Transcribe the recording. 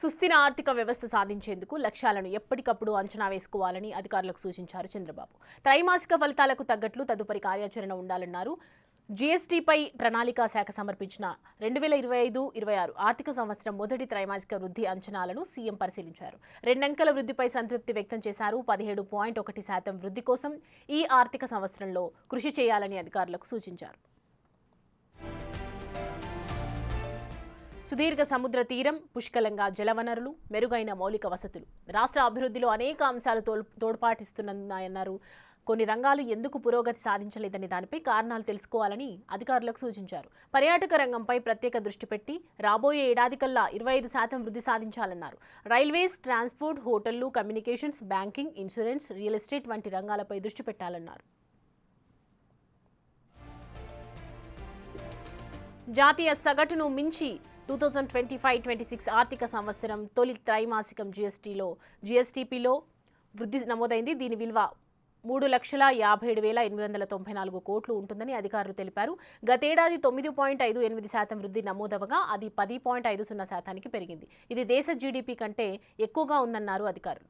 సుస్థిర ఆర్థిక వ్యవస్థ సాధించేందుకు లక్ష్యాలను ఎప్పటికప్పుడు అంచనా వేసుకోవాలని అధికారులకు సూచించారు చంద్రబాబు. త్రైమాసిక ఫలితాలకు తగ్గట్లు తదుపరి కార్యాచరణ ఉండాలన్నారు. జీఎస్టీపై ప్రణాళికా శాఖ సమర్పించిన 2025-26 ఆర్థిక సంవత్సరం మొదటి త్రైమాసిక వృద్ధి అంచనాలను సీఎం పరిశీలించారు. రెండంకెల వృద్ధిపై సంతృప్తి వ్యక్తం చేశారు. 17.1% వృద్ధి కోసం ఈ ఆర్థిక సంవత్సరంలో కృషి చేయాలని అధికారులకు సూచించారు. సుదీర్ఘ సముద్ర తీరం, పుష్కలంగా జలవనరులు, మెరుగైన మౌలిక వసతులు రాష్ట్ర అభివృద్ధిలో అనేక అంశాలు తోడ్పాటిస్తున్నాయన్నారు. కొన్ని రంగాలు ఎందుకు పురోగతి సాధించలేదని దానిపై కారణాలు తెలుసుకోవాలని అధికారులకు సూచించారు. పర్యాటక రంగంపై ప్రత్యేక దృష్టి పెట్టి రాబోయే ఏడాది కల్లా 25% వృద్ధి సాధించాలన్నారు. రైల్వేస్, ట్రాన్స్పోర్ట్, హోటళ్లు, communications, banking, insurance, real estate వంటి రంగాలపై దృష్టి పెట్టాలన్నారు. జాతీయ సగటును మించి 2025-26 ఆర్థిక సంవత్సరం తొలి త్రైమాసికం జీఎస్టీపీలో వృద్ధి నమోదైంది. దీని విలువ 3,57,894 కోట్లు ఉంటుందని అధికారులు తెలిపారు. గతేడాది 9.58% వృద్ధి నమోదవగా అది 10.50% పెరిగింది. ఇది దేశ జీడీపీ కంటే ఎక్కువగా ఉందన్నారు అధికారులు.